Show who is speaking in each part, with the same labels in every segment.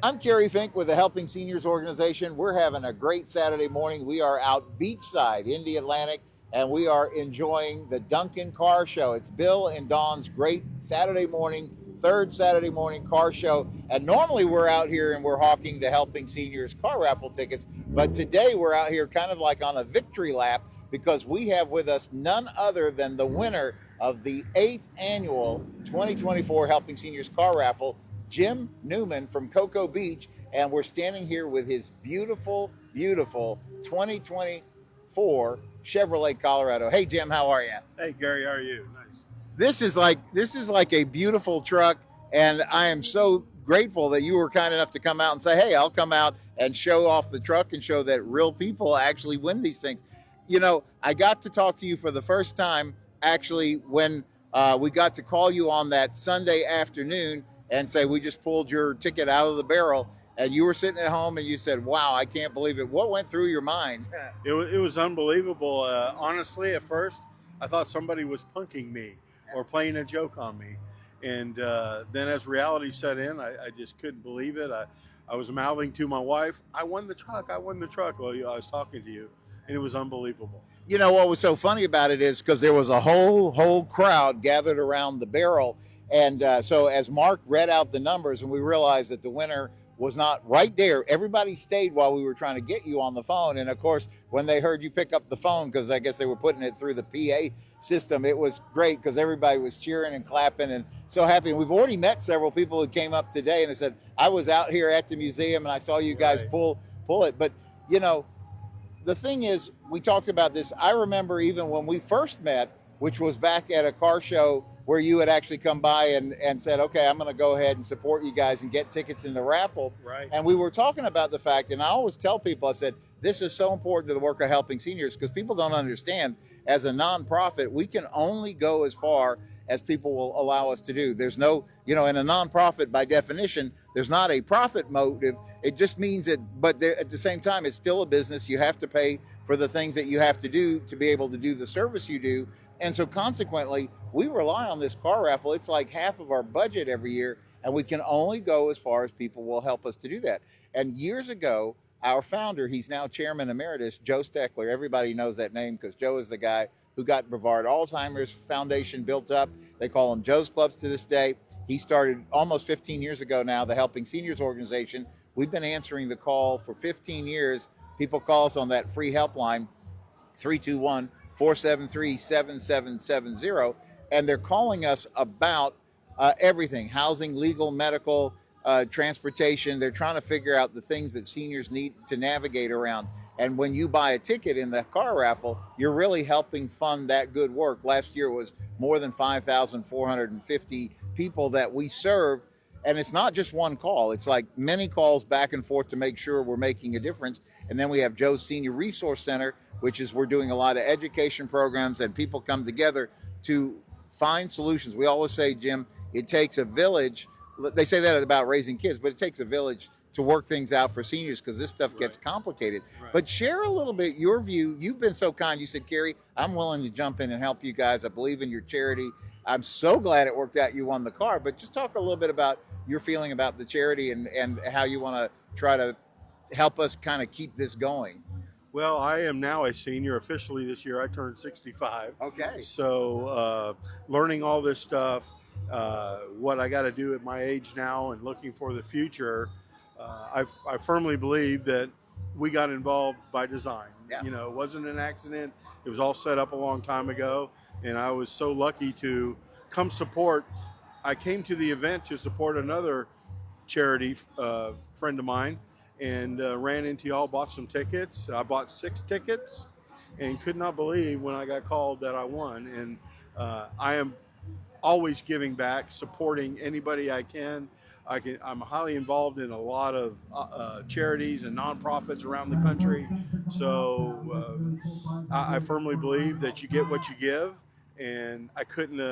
Speaker 1: I'm Kerry Fink with the Helping Seniors organization. We're having a great Saturday morning. We are out Beachside, Indialantic, and we are enjoying the Dunkin car show. It's Bill and Dawn's great Saturday morning, third Saturday morning car show. And normally we're out here and we're hawking the Helping Seniors Car Raffle tickets. But today we're out here kind of like on a victory lap because we have with us none other than the winner of the 8th annual 2024 Helping Seniors Car Raffle, Jim Neumann from Cocoa Beach, and we're standing here with his beautiful, beautiful 2024 Cheverolet Colorado. Hey, Jim, how are you?
Speaker 2: Hey, Gary, how are you? Nice.
Speaker 1: This is like a beautiful truck, and I am so grateful that you were kind enough to come out and say, hey, I'll come out and show off the truck and show that real people actually win these things. You know, I got to talk to you for the first time, actually, when we got to call you on that Sunday afternoon and say, we just pulled your ticket out of the barrel, and you were sitting at home and you said, wow, I can't believe it. What went through your mind?
Speaker 2: It was unbelievable. Honestly, at first, I thought somebody was punking me or playing a joke on me. And then as reality set in, I just couldn't believe it. I was mouthing to my wife, I won the truck. Well, I was talking to you, and it was unbelievable.
Speaker 1: You know, what was so funny about it is because there was a whole crowd gathered around the barrel. And so as Mark read out the numbers and we realized that the winner was not right there, everybody stayed while we were trying to get you on the phone. And of course, when they heard you pick up the phone, because I guess they were putting it through the PA system, it was great because everybody was cheering and clapping and so happy. And we've already met several people who came up today and they said, I was out here at the museum and I saw you guys pull it. But, you know, the thing is, we talked about this. I remember even when we first met, which was back at a car show where you had actually come by and said, okay, I'm going to go ahead and support you guys and get tickets in the raffle.
Speaker 2: Right.
Speaker 1: And we were talking about the fact, and I always tell people, I said, this is so important to the work of Helping Seniors because people don't understand, as a nonprofit, we can only go as far as people will allow us to do. There's no, you know, in a nonprofit, by definition, there's not a profit motive. It just means that, but at the same time, it's still a business. You have to pay for the things that you have to do to be able to do the service you do. And so consequently, we rely on this car raffle. It's like half of our budget every year, and we can only go as far as people will help us to do that. And years ago, our founder, he's now chairman emeritus, Joe Steckler. Everybody knows that name because Joe is the guy who got Brevard Alzheimer's Foundation built up. They call him Joe's Clubs to this day. He started almost 15 years ago now, the Helping Seniors organization. We've been answering the call for 15 years. People call us on that free helpline, 321-473-7770. And they're calling us about everything, housing, legal, medical, transportation. They're trying to figure out the things that seniors need to navigate around. And when you buy a ticket in the car raffle, you're really helping fund that good work. Last year was more than 5,450 people that we serve. And it's not just one call. It's like many calls back and forth to make sure we're making a difference. And then we have Joe's Senior Resource Center, which is we're doing a lot of education programs and people come together to find solutions. We always say, Jim, it takes a village. They say that about raising kids, but it takes a village to work things out for seniors because this stuff gets complicated. Right. But share a little bit your view. You've been so kind. You said, Kerry, I'm willing to jump in and help you guys. I believe in your charity. I'm so glad it worked out you won the car. But just talk a little bit about your feeling about the charity and how you want to try to help us kind of keep this going.
Speaker 2: Well, I am now a senior officially this year. I turned 65.
Speaker 1: Okay.
Speaker 2: So learning all this stuff, what I got to do at my age now and looking for the future, I firmly believe that we got involved by design. Yeah. You know, it wasn't an accident. It was all set up a long time ago. And I was so lucky to come support. I came to the event to support another charity friend of mine and ran into y'all, bought some tickets. I bought 6 tickets and could not believe when I got called that I won. And I am always giving back, supporting anybody I can. I'm highly involved in a lot of charities and nonprofits around the country. So I firmly believe that you get what you give, and I couldn't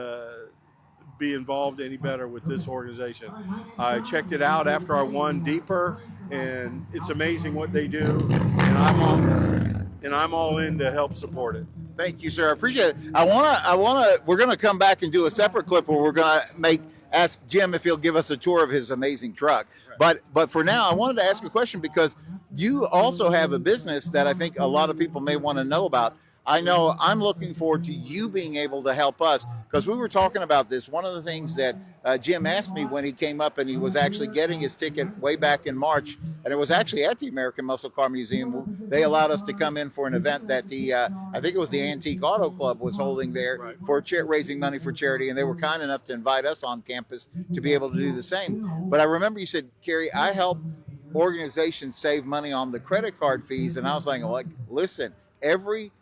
Speaker 2: be involved any better with this organization. I checked it out after I won deeper, and it's amazing what they do, and I'm all in to help support it.
Speaker 1: Thank you, sir. I appreciate it. We're going to come back and do a separate clip where we're going to make ask Jim if he'll give us a tour of his amazing truck. But for now, I wanted to ask a question because you also have a business that I think a lot of people may want to know about. I know I'm looking forward to you being able to help us because we were talking about this. One of the things that Jim asked me when he came up and he was actually getting his ticket way back in March, and it was actually at the American Muscle Car Museum. They allowed us to come in for an event that I think it was the Antique Auto Club was holding there for raising money for charity, and they were kind enough to invite us on campus to be able to do the same. But I remember you said, Kerry, I help organizations save money on the credit card fees, and I was like, listen,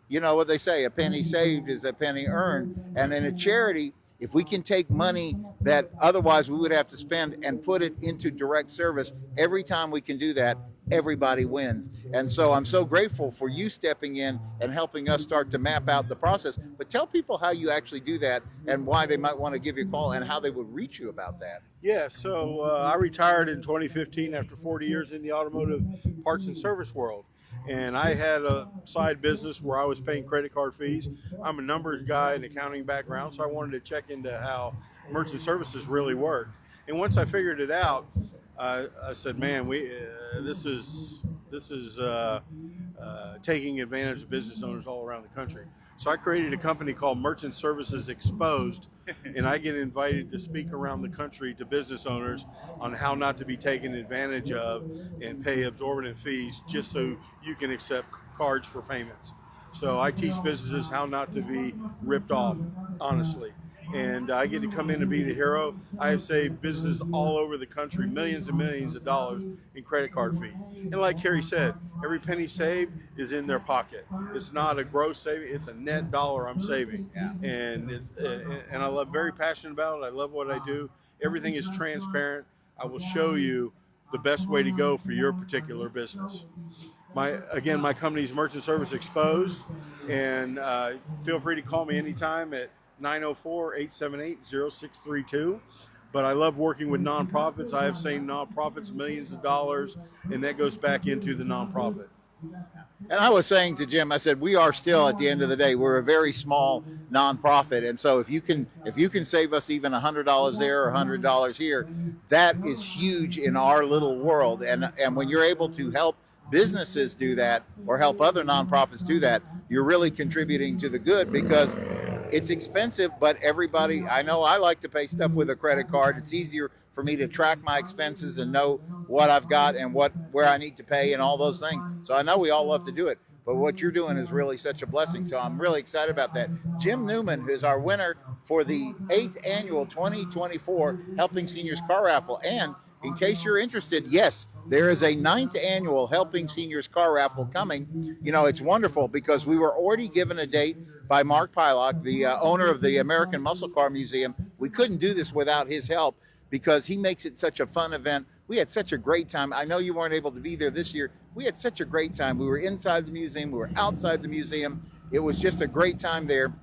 Speaker 1: you know what they say, a penny saved is a penny earned. And in a charity, if we can take money that otherwise we would have to spend and put it into direct service, every time we can do that, everybody wins. And so I'm so grateful for you stepping in and helping us start to map out the process. But tell people how you actually do that and why they might want to give you a call and how they would reach you about that.
Speaker 2: Yeah, so I retired in 2015 after 40 years in the automotive parts and service world. And I had a side business where I was paying credit card fees. I'm a numbers guy, an accounting background, so I wanted to check into how merchant services really work. And once I figured it out, I said, man, this is taking advantage of business owners all around the country. So I created a company called Merchant Services Exposed, and I get invited to speak around the country to business owners on how not to be taken advantage of and pay exorbitant fees just so you can accept cards for payments. So I teach businesses how not to be ripped off, honestly. And I get to come in and be the hero. I have saved businesses all over the country millions and millions of dollars in credit card fees. And like Kerry said, every penny saved is in their pocket. It's not a gross saving, it's a net dollar I'm saving.
Speaker 1: Yeah.
Speaker 2: And I love, very passionate about it. I love what I do. Everything is transparent. I will show you the best way to go for your particular business. My company is Merchant Service Exposed, and feel free to call me anytime at 904-878-0632. But I love working with nonprofits. I have saved nonprofits millions of dollars, and that goes back into the nonprofit.
Speaker 1: And I was saying to Jim, I said, we are still, at the end of the day, we're a very small nonprofit. And so if you can save us even $100 there or $100 here, that is huge in our little world. And when you're able to help businesses do that or help other nonprofits do that, you're really contributing to the good, because it's expensive, but everybody, I know I like to pay stuff with a credit card. It's easier for me to track my expenses and know what I've got and where I need to pay and all those things. So I know we all love to do it, but what you're doing is really such a blessing. So I'm really excited about that. Jim Neumann is our winner for the 8th annual 2024 Helping Seniors Car Raffle. And in case you're interested, yes, there is a 9th annual Helping Seniors Car Raffle coming. You know, it's wonderful because we were already given a date by Mark Pylock, the owner of the American Muscle Car Museum. We couldn't do this without his help because he makes it such a fun event. We had such a great time. I know you weren't able to be there this year. We had such a great time. We were inside the museum. We were outside the museum. It was just a great time there.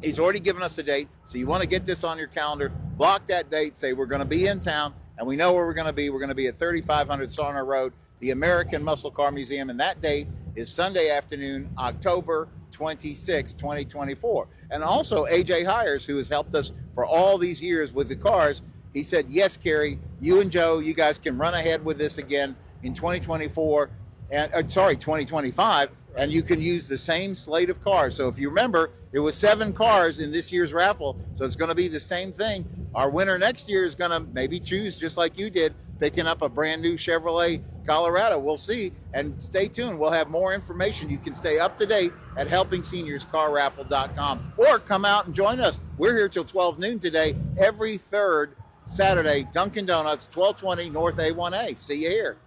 Speaker 1: He's already given us a date. So you want to get this on your calendar, block that date, say we're going to be in town, and we know where we're going to be. We're going to be at 3500 Sarner Road, the American Muscle Car Museum, and that date is Sunday afternoon, October 26, 2024. And also AJ Hires, who has helped us for all these years with the cars, he said, yes, Kerry, you and Joe, you guys can run ahead with this again in 2024, and 2025, and you can use the same slate of cars. So if you remember, it was 7 cars in this year's raffle, so it's going to be the same thing. Our winner next year is going to maybe choose, just like you did, picking up a brand new Cheverolet Colorado. We'll see, and stay tuned. We'll have more information. You can stay up to date at helpingseniors.carraffle.com or come out and join us. We're here till 12 noon today, every third Saturday, Dunkin' Donuts, 1220 North A1A. See you here.